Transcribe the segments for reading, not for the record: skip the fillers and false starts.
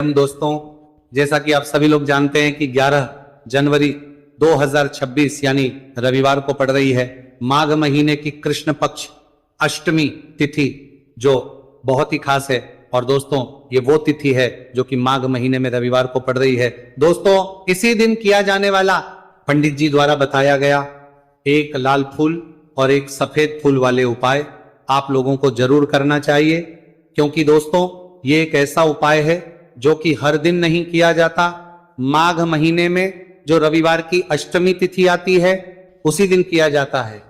दोस्तों, जैसा कि आप सभी लोग जानते हैं कि 11 जनवरी 2026 यानी रविवार को पड़ रही है माघ महीने की कृष्ण पक्ष अष्टमी तिथि, जो बहुत ही खास है। और दोस्तों, ये वो तिथि है जो कि माघ महीने में रविवार को पड़ रही है। दोस्तों, इसी दिन किया जाने वाला पंडित जी द्वारा बताया गया एक लाल फूल और एक सफेद फूल वाले उपाय आप लोगों को जरूर करना चाहिए, क्योंकि दोस्तों ये एक ऐसा उपाय है जो कि हर दिन नहीं किया जाता। माघ महीने में जो रविवार की अष्टमी तिथि आती है उसी दिन किया जाता है।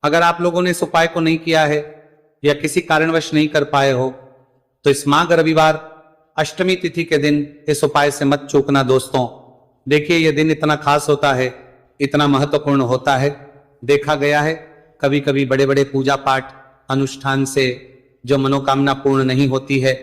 अगर आप लोगों ने इस उपाय को नहीं किया है या किसी कारणवश नहीं कर पाए हो तो इस माघ रविवार अष्टमी तिथि के दिन इस उपाय से मत चूकना। दोस्तों देखिए, यह दिन इतना खास होता है, इतना महत्वपूर्ण होता है। देखा गया है कभी कभी बड़े बड़े पूजा पाठ अनुष्ठान से जो मनोकामना पूर्ण नहीं होती है,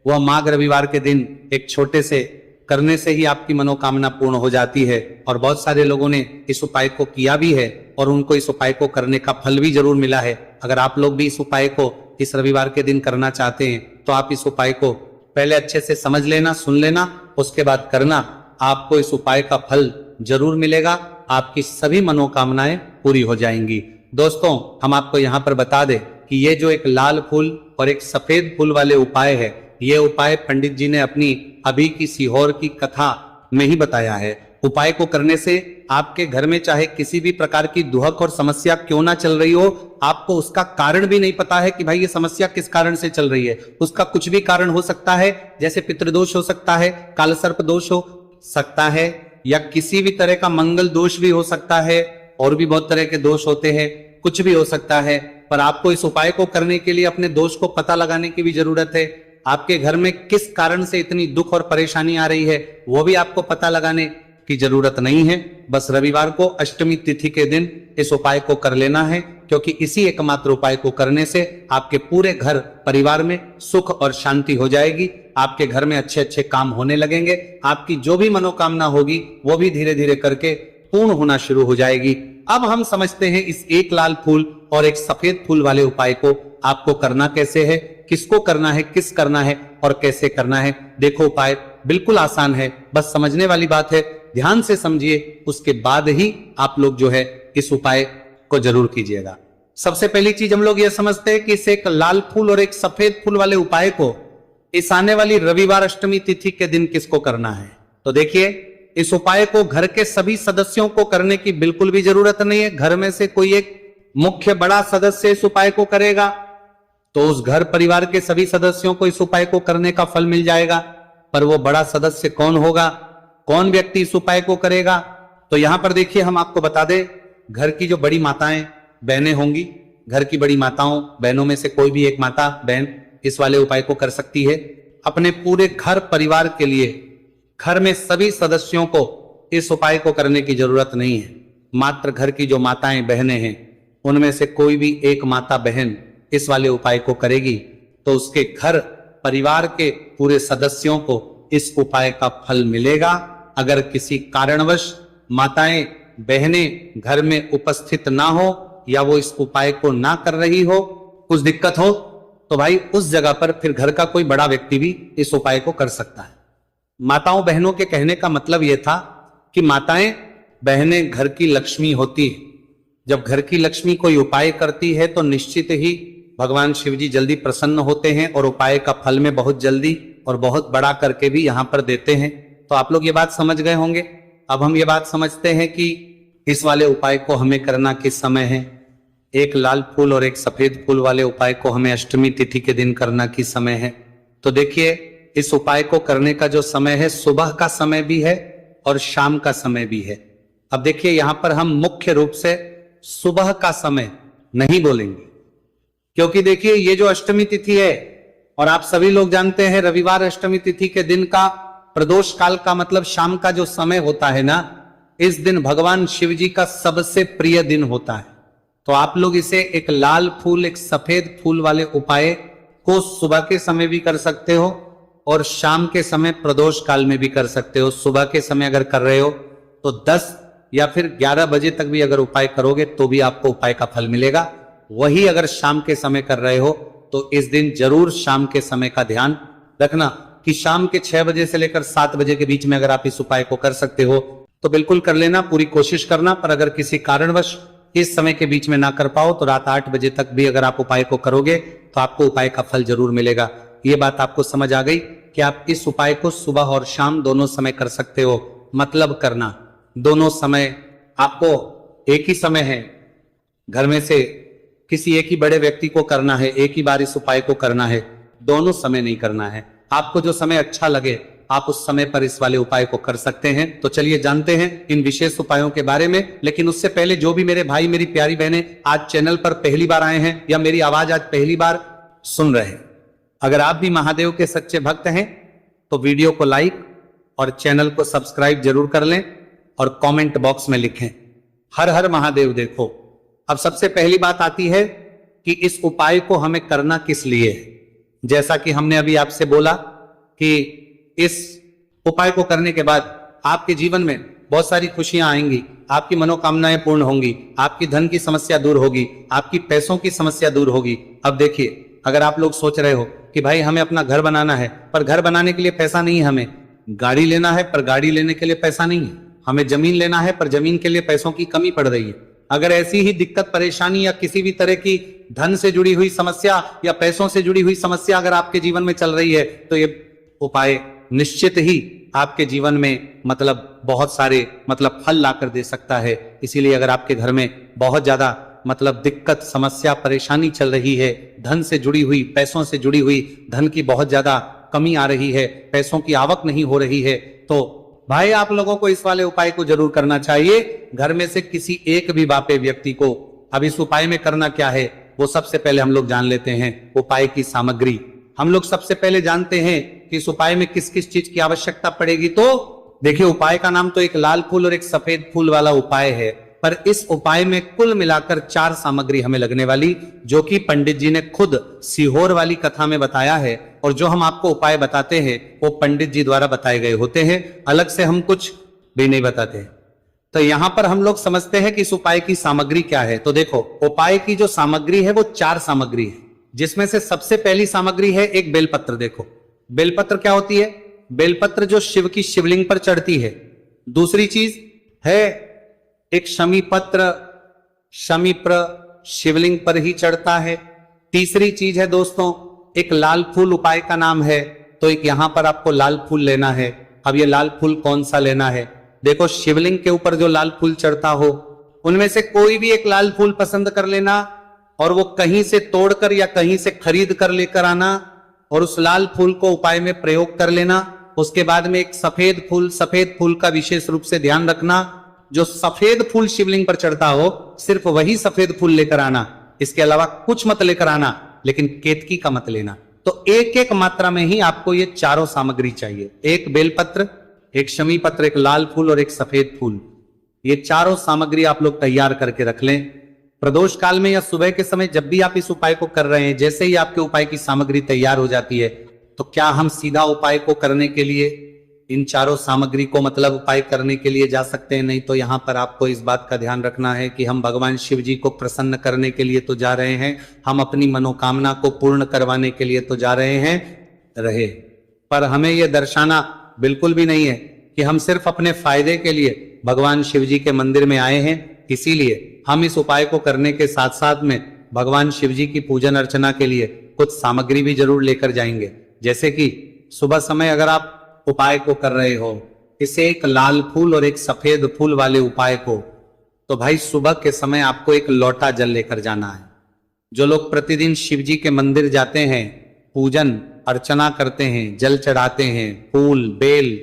वह माघ रविवार के दिन एक छोटे से करने से ही आपकी मनोकामना पूर्ण हो जाती है। और बहुत सारे लोगों ने इस उपाय को किया भी है और उनको इस उपाय को करने का फल भी जरूर मिला है। अगर आप लोग भी इस उपाय को इस रविवार के दिन करना चाहते हैं तो आप इस उपाय को पहले अच्छे से समझ लेना, सुन लेना, उसके बाद करना। आपको इस उपाय का फल जरूर मिलेगा, आपकी सभी मनोकामनाएं पूरी हो जाएंगी। दोस्तों, हम आपको यहाँ पर बता दें कि ये जो एक लाल फूल और एक सफेद फूल वाले उपाय है, ये उपाय पंडित जी ने अपनी अभी की सीहोर की कथा में ही बताया है। उपाय को करने से आपके घर में चाहे किसी भी प्रकार की दुहक और समस्या क्यों ना चल रही हो, आपको उसका कारण भी नहीं पता है कि भाई ये समस्या किस कारण से चल रही है, उसका कुछ भी कारण हो सकता है। जैसे पितृदोष हो सकता है, कालसर्प दोष हो सकता है, या किसी भी तरह का मंगल दोष भी हो सकता है, और भी बहुत तरह के दोष होते हैं, कुछ भी हो सकता है। पर आपको इस उपाय को करने के लिए अपने दोष को पता लगाने की भी जरूरत है। आपके घर में किस कारण से इतनी दुख और परेशानी आ रही है वो भी आपको पता लगाने की जरूरत नहीं है। बस रविवार को अष्टमी तिथि के दिन इस उपाय को कर लेना है, क्योंकि इसी एकमात्र उपाय को करने से आपके पूरे घर परिवार में सुख और शांति हो जाएगी। आपके घर में अच्छे अच्छे काम होने लगेंगे, आपकी जो भी मनोकामना होगी वो भी धीरे धीरे करके पूर्ण होना शुरू हो जाएगी। अब हम समझते हैं इस एक लाल फूल और एक सफेद फूल वाले उपाय को आपको करना कैसे है, किसको करना है, किस करना है और कैसे करना है। देखो, उपाय बिल्कुल आसान है, बस समझने वाली बात है। ध्यान से समझिए, उसके बाद ही आप लोग जो है इस उपाय को जरूर कीजिएगा। सबसे पहली चीज हम लोग ये समझते हैं कि इस एक लाल फूल और एक सफेद फूल वाले उपाय को इस आने वाली रविवार अष्टमी तिथि के दिन किसको करना है। तो देखिए, इस उपाय को घर के सभी सदस्यों को करने की बिल्कुल भी जरूरत नहीं है। घर में से कोई एक मुख्य बड़ा सदस्य इस उपाय को करेगा तो उस घर परिवार के सभी सदस्यों को इस उपाय को करने का फल मिल जाएगा। पर वो बड़ा सदस्य कौन होगा, कौन व्यक्ति इस उपाय को करेगा, तो यहां पर देखिए हम आपको बता दें, घर की जो बड़ी माताएं बहनें होंगी, घर की बड़ी माताओं बहनों में से कोई भी एक माता बहन इस वाले उपाय को कर सकती है। अपने पूरे घर परिवार के लिए घर में सभी सदस्यों को इस उपाय को करने की जरूरत नहीं है। मात्र घर की जो माताएं बहनें हैं उनमें से कोई भी एक माता बहन इस वाले उपाय को करेगी तो उसके घर परिवार के पूरे सदस्यों को इस उपाय का फल मिलेगा। अगर किसी कारणवश माताएं बहनें घर में उपस्थित ना हो या वो इस उपाय को ना कर रही हो, कुछ दिक्कत हो, तो भाई उस जगह पर फिर घर का कोई बड़ा व्यक्ति भी इस उपाय को कर सकता है। माताओं बहनों के कहने का मतलब यह था कि माताएं बहनें घर की लक्ष्मी होती है। जब घर की लक्ष्मी कोई उपाय करती है तो निश्चित ही भगवान शिव जी जल्दी प्रसन्न होते हैं और उपाय का फल में बहुत जल्दी और बहुत बड़ा करके भी यहां पर देते हैं। तो आप लोग ये बात समझ गए होंगे। अब हम ये बात समझते हैं कि इस वाले उपाय को हमें करना किस समय है। एक लाल फूल और एक सफेद फूल वाले उपाय को हमें अष्टमी तिथि के दिन करना किस समय है। तो देखिए, इस उपाय को करने का जो समय है, सुबह का समय भी है और शाम का समय भी है। अब देखिए, यहां पर हम मुख्य रूप से सुबह का समय नहीं बोलेंगे, क्योंकि देखिए ये जो अष्टमी तिथि है, और आप सभी लोग जानते हैं रविवार अष्टमी तिथि के दिन का प्रदोष काल का मतलब शाम का जो समय होता है ना, इस दिन भगवान शिव जी का सबसे प्रिय दिन होता है। तो आप लोग इसे एक लाल फूल एक सफेद फूल वाले उपाय को सुबह के समय भी कर सकते हो और शाम के समय प्रदोष काल में भी कर सकते हो। सुबह के समय अगर कर रहे हो तो 10 या फिर 11 बजे तक भी अगर उपाय करोगे तो भी आपको उपाय का फल मिलेगा। वही अगर शाम के समय कर रहे हो तो इस दिन जरूर शाम के समय का ध्यान रखना। कि शाम के 6 बजे से लेकर 7 बजे के बीच में अगर आप इस उपाय को कर सकते हो तो बिल्कुल कर लेना, पूरी कोशिश करना। पर अगर किसी कारणवश इस समय के बीच में ना कर पाओ तो रात 8 बजे तक भी अगर आप उपाय को करोगे तो आपको उपाय का फल जरूर मिलेगा। ये बात आपको समझ आ गई कि आप इस उपाय को सुबह और शाम दोनों समय कर सकते हो। मतलब करना दोनों समय, आपको एक ही समय है, घर में से किसी एक ही बड़े व्यक्ति को करना है, एक ही बार इस उपाय को करना है, दोनों समय नहीं करना है। आपको जो समय अच्छा लगे आप उस समय पर इस वाले उपाय को कर सकते हैं। तो चलिए जानते हैं इन विशेष उपायों के बारे में। लेकिन उससे पहले जो भी मेरे भाई मेरी प्यारी बहनें आज चैनल पर पहली बार आए हैं या मेरी आवाज आज पहली बार सुन रहे हैं, अगर आप भी महादेव के सच्चे भक्त हैं तो वीडियो को लाइक और चैनल को सब्सक्राइब जरूर कर लें और कमेंट बॉक्स में लिखें हर हर महादेव। देखो अब सबसे पहली बात आती है कि इस उपाय को हमें करना किस लिए है। जैसा कि हमने अभी आपसे बोला कि इस उपाय को करने के बाद आपके जीवन में बहुत सारी खुशियां आएंगी, आपकी मनोकामनाएं पूर्ण होंगी, आपकी धन की समस्या दूर होगी, आपकी पैसों की समस्या दूर होगी। अब देखिए, अगर आप लोग सोच रहे हो कि भाई हमें अपना घर बनाना है पर घर बनाने के लिए पैसा नहीं है, हमें गाड़ी लेना है पर गाड़ी लेने के लिए पैसा नहीं है, हमें जमीन लेना है पर जमीन के लिए पैसों की कमी पड़ रही है, अगर ऐसी ही दिक्कत परेशानी या किसी भी तरह की धन से जुड़ी हुई समस्या या पैसों से जुड़ी हुई समस्या अगर आपके जीवन में चल रही है तो ये उपाय निश्चित ही आपके जीवन में बहुत सारे फल लाकर दे सकता है। इसीलिए अगर आपके घर में बहुत ज्यादा दिक्कत समस्या परेशानी चल रही है, धन से जुड़ी हुई पैसों से जुड़ी हुई धन की बहुत ज्यादा कमी आ रही है, पैसों की आवक नहीं हो रही है, तो भाई आप लोगों को इस वाले उपाय को जरूर करना चाहिए। घर में से किसी एक भी बापे व्यक्ति को अब इस उपाय में करना क्या है वो सबसे पहले हम लोग जान लेते हैं। उपाय की सामग्री हम लोग सबसे पहले जानते हैं कि इस उपाय में किस किस चीज की आवश्यकता पड़ेगी। तो देखिए, उपाय का नाम तो एक लाल फूल और एक सफेद फूल वाला उपाय है, पर इस उपाय में कुल मिलाकर 4 सामग्री हमें लगने वाली, जो कि पंडित जी ने खुद सीहोर वाली कथा में बताया है। और जो हम आपको उपाय बताते हैं वो पंडित जी द्वारा बताए गए होते हैं, अलग से हम कुछ भी नहीं बताते। तो यहां पर हम लोग समझते हैं कि इस उपाय की सामग्री क्या है। तो देखो, उपाय की जो सामग्री है वो 4 सामग्री है, जिसमें से सबसे पहली सामग्री है एक बेलपत्र। देखो बेलपत्र क्या होती है? बेलपत्र जो शिव की शिवलिंग पर चढ़ती है। दूसरी चीज है एक शमी पत्र, शमीप्र शिवलिंग पर ही चढ़ता है। तीसरी चीज है दोस्तों एक लाल फूल, उपाय का नाम है, तो एक यहां पर आपको लाल फूल लेना है। अब ये लाल फूल कौन सा लेना है? देखो, शिवलिंग के ऊपर जो लाल फूल चढ़ता हो उनमें से कोई भी एक लाल फूल पसंद कर लेना और वो कहीं से तोड़कर या कहीं से खरीद कर लेकर आना और उस लाल फूल को उपाय में प्रयोग कर लेना। उसके बाद में एक सफेद फूल का विशेष रूप से ध्यान रखना, जो सफेद फूल शिवलिंग पर चढ़ता हो सिर्फ वही सफेद फूल लेकर आना, इसके अलावा कुछ मत लेकर आना, लेकिन केतकी का मत लेना। तो एक एक मात्रा में ही आपको ये चारों सामग्री चाहिए, एक बेलपत्र, एक शमी पत्र, एक लाल फूल और एक सफेद फूल। ये चारों सामग्री आप लोग तैयार करके रख लें। प्रदोष काल में या सुबह के समय जब भी आप इस उपाय को कर रहे हैं, जैसे ही आपके उपाय की सामग्री तैयार हो जाती है तो क्या हम सीधा उपाय को करने के लिए इन चारों सामग्री को उपाय करने के लिए जा सकते हैं? नहीं। तो यहां पर आपको इस बात का ध्यान रखना है कि हम भगवान शिव जी को प्रसन्न करने के लिए तो जा रहे हैं, हम अपनी मनोकामना को पूर्ण करवाने के लिए तो जा रहे हैं पर हमें यह दर्शाना बिल्कुल भी नहीं है कि हम सिर्फ अपने फायदे के लिए भगवान शिव जी के मंदिर में आए हैं। इसीलिए हम इस उपाय को करने के साथ साथ में भगवान शिव जी की पूजन अर्चना के लिए कुछ सामग्री भी जरूर लेकर जाएंगे। जैसे कि सुबह समय अगर आप उपाय को कर रहे हो, इसे एक लाल फूल और एक सफेद फूल वाले उपाय को, तो भाई सुबह के समय आपको एक लोटा जल लेकर जाना है। जो लोग प्रतिदिन शिव जी के मंदिर जाते हैं, पूजन अर्चना करते हैं, जल चढ़ाते हैं, फूल बेल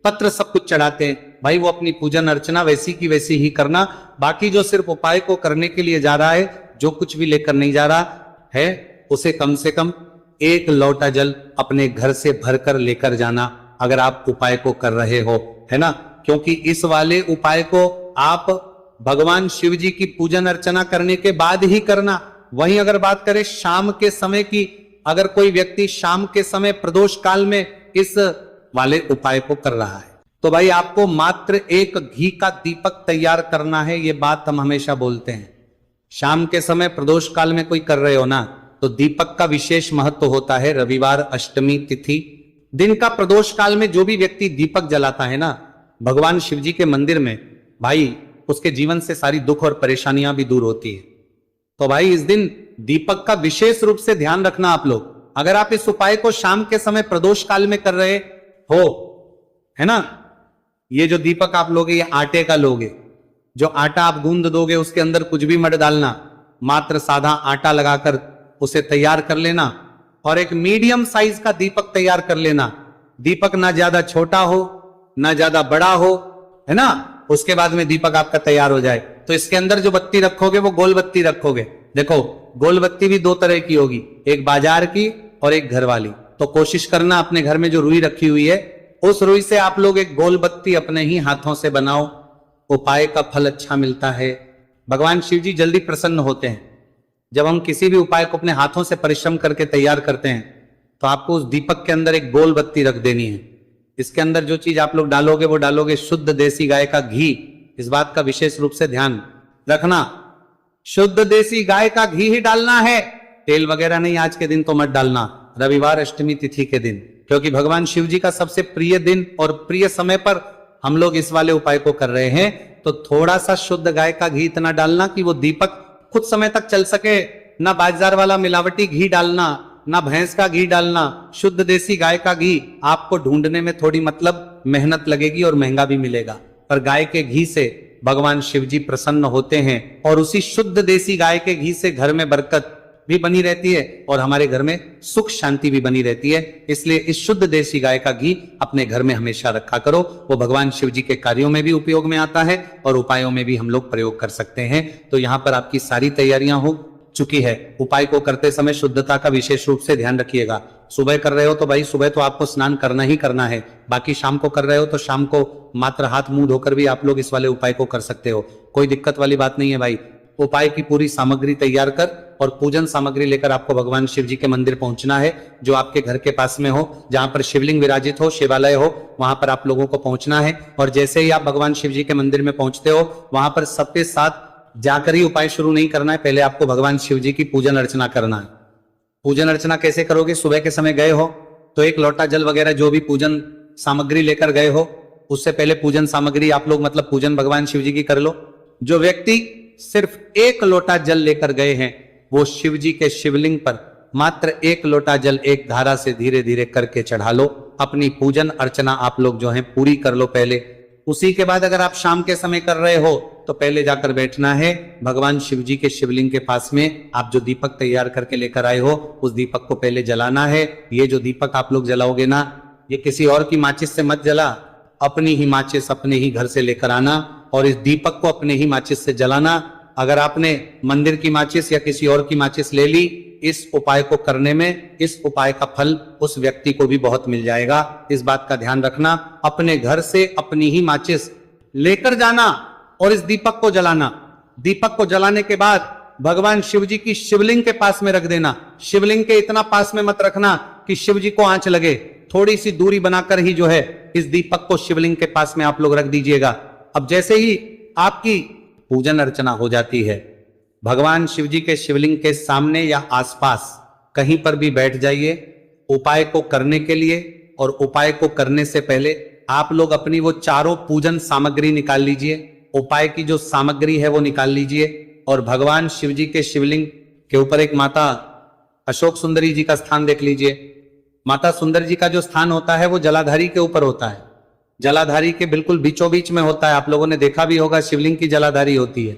पत्र सब कुछ चढ़ाते हैं, भाई वो अपनी पूजन अर्चना वैसी की वैसी ही करना। बाकी जो सिर्फ उपाय को करने के लिए जा रहा है, जो कुछ भी लेकर नहीं जा रहा है, उसे कम से कम एक लोटा जल अपने घर से भरकर लेकर जाना, अगर आप उपाय को कर रहे हो, है ना। क्योंकि इस वाले उपाय को आप भगवान शिव जी की पूजन अर्चना करने के बाद ही करना। वहीं अगर बात करें शाम के समय की, अगर कोई व्यक्ति शाम के समय प्रदोष काल में इस वाले उपाय को कर रहा है तो भाई आपको मात्र एक घी का दीपक तैयार करना है। ये बात हम हमेशा बोलते हैं, शाम के समय प्रदोष काल में कोई कर रहे हो ना, तो दीपक का विशेष महत्व होता है। रविवार, अष्टमी तिथि दिन का प्रदोष काल में जो भी व्यक्ति दीपक जलाता है ना भगवान शिव जी के मंदिर में, भाई उसके जीवन से सारी दुख और परेशानियां भी दूर होती है। तो भाई इस दिन दीपक का विशेष रूप से ध्यान रखना आप लोग। अगर आप इस उपाय को शाम के समय प्रदोष काल में कर रहे हो, है ना, ये जो दीपक आप लोगे ये आटे का लोगे। जो आटा आप गूंद दोगे उसके अंदर कुछ भी मत डालना, मात्र सादा आटा लगाकर उसे तैयार कर लेना और एक मीडियम साइज का दीपक तैयार कर लेना। दीपक ना ज्यादा छोटा हो ना ज्यादा बड़ा हो, है ना। उसके बाद में दीपक आपका तैयार हो जाए तो इसके अंदर जो बत्ती रखोगे वो गोल बत्ती रखोगे। देखो गोल बत्ती भी दो तरह की होगी, एक बाजार की और एक घर वाली। तो कोशिश करना अपने घर में जो रुई रखी हुई है उस रुई से आप लोग एक गोल बत्ती अपने ही हाथों से बनाओ। उपाय का फल अच्छा मिलता है। भगवान शिव जी जल्दी प्रसन्न होते हैं। जब हम किसी भी उपाय को अपने हाथों से परिश्रम करके तैयार करते हैं तो आपको उस दीपक के अंदर एक गोल बत्ती रख देनी है। इसके अंदर जो चीज आप लोग डालोगे वो डालोगे शुद्ध देसी गाय का घी। इस बात का विशेष रूप से ध्यान रखना, शुद्ध देसी गाय का घी ही डालना है, तेल वगैरह नहीं। आज के दिन तो मत डालना, रविवार अष्टमी तिथि के दिन, क्योंकि भगवान शिव जी का सबसे प्रिय दिन और प्रिय समय पर हम लोग इस वाले उपाय को कर रहे हैं। तो थोड़ा सा शुद्ध गाय का घी इतना डालना कि वो दीपक कुछ समय तक चल सके। ना बाजार वाला मिलावटी घी डालना, ना भैंस का घी डालना, शुद्ध देसी गाय का घी। आपको ढूंढने में थोड़ी मतलब मेहनत लगेगी और महंगा भी मिलेगा, पर गाय के घी से भगवान शिव जी प्रसन्न होते हैं और उसी शुद्ध देसी गाय के घी से घर में बरकत भी बनी रहती है और हमारे घर में सुख शांति भी बनी रहती है। इसलिए इस शुद्ध देसी गाय का घी अपने घर में हमेशा रखा करो। वो भगवान शिव जी के कार्यों में भी उपयोग में आता है और उपायों में भी हम लोग प्रयोग कर सकते हैं। तो यहाँ पर आपकी सारी तैयारियां हो चुकी है। उपाय को करते समय शुद्धता का विशेष रूप से ध्यान रखिएगा। सुबह कर रहे हो तो भाई सुबह तो आपको स्नान करना ही करना है। बाकी शाम को कर रहे हो तो शाम को मात्र हाथ मुंह धोकर भी आप लोग इस वाले उपाय को कर सकते हो। कोई दिक्कत वाली बात नहीं है भाई। उपाय की पूरी सामग्री तैयार कर और पूजन सामग्री लेकर आपको भगवान शिव जी के मंदिर पहुंचना है, जो आपके घर के पास में हो, जहां पर शिवलिंग विराजित हो, शिवालय हो, वहां पर आप लोगों को पहुंचना है। और जैसे ही आप भगवान शिव जी के मंदिर में पहुंचते हो वहां पर सबके साथ जाकर ही उपाय शुरू नहीं करना है। पहले आपको भगवान शिव जी की पूजन अर्चना करना है। पूजन अर्चना कैसे करोगे? सुबह के समय गए हो तो एक लोटा जल वगैरह जो भी पूजन सामग्री लेकर गए हो उससे पहले पूजन सामग्री आप लोग मतलब पूजन भगवान शिव जी की कर लो। जो व्यक्ति सिर्फ एक लोटा जल लेकर गए हैं वो शिव जी के शिवलिंग पर मात्र एक लोटा जल एक धारा से धीरे धीरे करके चढ़ा लो। अपनी पूजन अर्चना आप लोग जो है पूरी कर लो पहले। उसी के बाद अगर आप शाम के समय कर रहे हो तो पहले जाकर बैठना है भगवान शिव जी के शिवलिंग के पास में। आप जो दीपक तैयार करके लेकर आए हो उस दीपक को पहले जलाना है। ये जो दीपक आप लोग जलाओगे ना, ये किसी और की माचिस से मत जला, अपनी ही माचिस अपने ही घर से लेकर आना और इस दीपक को अपने ही माचिस से जलाना। अगर आपने मंदिर की माचिस या किसी और की माचिस ले ली, इस उपाय को करने में इस उपाय का फल उस व्यक्ति को भी बहुत मिल जाएगा। इस बात का ध्यान रखना। अपने घर से अपनी ही माचिस लेकर जाना और इस दीपक को जलाना। दीपक को जलाने के बाद भगवान शिव जी की शिवलिंग के पास में रख देना। शिवलिंग के इतना पास में मत रखना कि शिव जी को आंच लगे, थोड़ी सी दूरी बनाकर ही जो है इस दीपक को शिवलिंग के पास में आप लोग रख दीजिएगा। अब जैसे ही आपकी पूजन अर्चना हो जाती है, भगवान शिव जी के शिवलिंग के सामने या आसपास कहीं पर भी बैठ जाइए उपाय को करने के लिए। और उपाय को करने से पहले आप लोग अपनी वो चारों पूजन सामग्री निकाल लीजिए। उपाय की जो सामग्री है वो निकाल लीजिए और भगवान शिव जी के शिवलिंग के ऊपर एक माता अशोक सुंदरी जी का स्थान देख लीजिए। माता सुंदर जी का जो स्थान होता है वो जलाधारी के ऊपर होता है। जलाधारी के बिल्कुल बीचों बीच में होता है। आप लोगों ने देखा भी होगा शिवलिंग की जलाधारी होती है।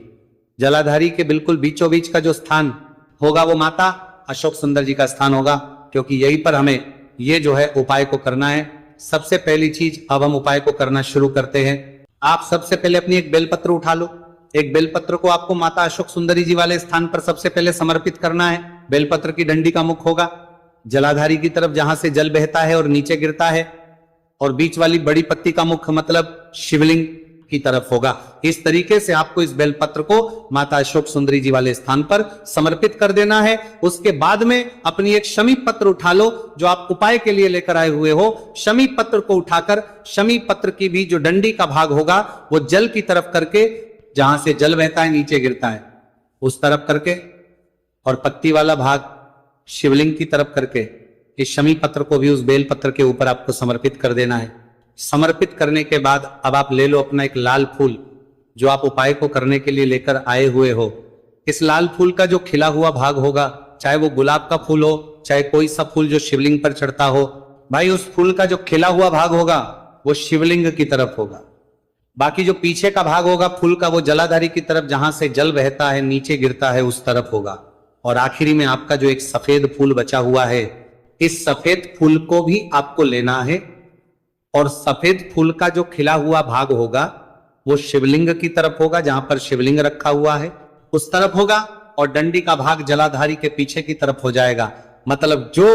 जलाधारी के बिल्कुल बीचों बीच का जो स्थान होगा वो माता अशोक सुंदर जी का स्थान होगा, क्योंकि यहीं पर हमें ये जो है उपाय को करना है। सबसे पहली चीज अब हम उपाय को करना शुरू करते हैं। आप सबसे पहले अपनी एक बेलपत्र उठा लो। एक बेलपत्र को आपको माता अशोक सुंदरी जी वाले स्थान पर सबसे पहले समर्पित करना है। बेलपत्र की डंडी का मुख होगा जलाधारी की तरफ जहां से जल बहता है और नीचे गिरता है, और बीच वाली बड़ी पत्ती का मुख मतलब शिवलिंग की तरफ होगा। इस तरीके से आपको इस बेलपत्र को माता अशोक सुंदरी जी वाले स्थान पर समर्पित कर देना है। उसके बाद में अपनी एक शमी पत्र उठा लो जो आप उपाय के लिए लेकर आए हुए हो। शमी पत्र को उठाकर शमी पत्र की भी जो डंडी का भाग होगा वो जल की तरफ करके, जहां से जल बहता है नीचे गिरता है उस तरफ करके, और पत्ती वाला भाग शिवलिंग की तरफ करके इस शमी पत्र को भी उस बेल पत्र के ऊपर आपको समर्पित कर देना है। समर्पित करने के बाद अब आप ले लो अपना एक लाल फूल जो आप उपाय को करने के लिए लेकर आए हुए हो। इस लाल फूल का जो खिला हुआ भाग होगा, चाहे वो गुलाब का फूल हो, चाहे कोई सा फूल जो शिवलिंग पर चढ़ता हो, भाई उस फूल का जो खिला हुआ भाग होगा वो शिवलिंग की तरफ होगा। बाकी जो पीछे का भाग होगा फूल का, वो जलाधारी की तरफ, जहां से जल बहता है नीचे गिरता है उस तरफ होगा। और आखिरी में आपका जो एक सफेद फूल बचा हुआ है, इस सफेद फूल को भी आपको लेना है और सफेद फूल का जो खिला हुआ भाग होगा वो शिवलिंग की तरफ होगा, जहां पर शिवलिंग रखा हुआ है उस तरफ होगा, और डंडी का भाग जलाधारी के पीछे की तरफ हो जाएगा। मतलब जो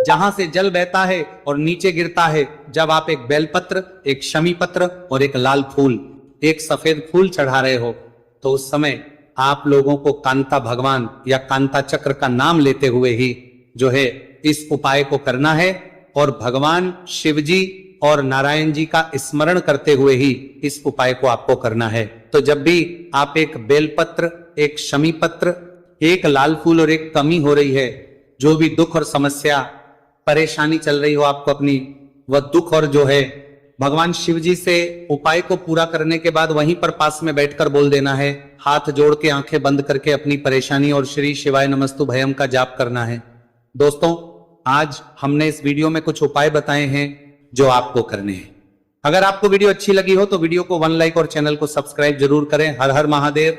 जहां से जल बहता है और नीचे गिरता है, जब आप एक बेलपत्र, एक शमी पत्र और एक लाल फूल, एक सफेद फूल चढ़ा रहे हो, तो उस समय आप लोगों को कांता भगवान या कांता चक्र का नाम लेते हुए ही जो है इस उपाय को करना है और भगवान शिव जी और नारायण जी का स्मरण करते हुए ही इस उपाय को आपको करना है। तो जब भी आप एक बेलपत्र, एक शमी पत्र, एक लाल फूल और एक कमी हो रही है, जो भी दुख और समस्या परेशानी चल रही हो आपको अपनी, वह दुख और जो है भगवान शिव जी से उपाय को पूरा करने के बाद वहीं पर पास में बैठकर बोल देना है, हाथ जोड़ के आंखें बंद करके अपनी परेशानी और श्री शिवाय नमस्तु भयम का जाप करना है। दोस्तों, आज हमने इस वीडियो में कुछ उपाय बताए हैं जो आपको करने हैं। अगर आपको वीडियो अच्छी लगी हो तो वीडियो को 1 लाइक और चैनल को सब्सक्राइब जरूर करें। हर हर महादेव।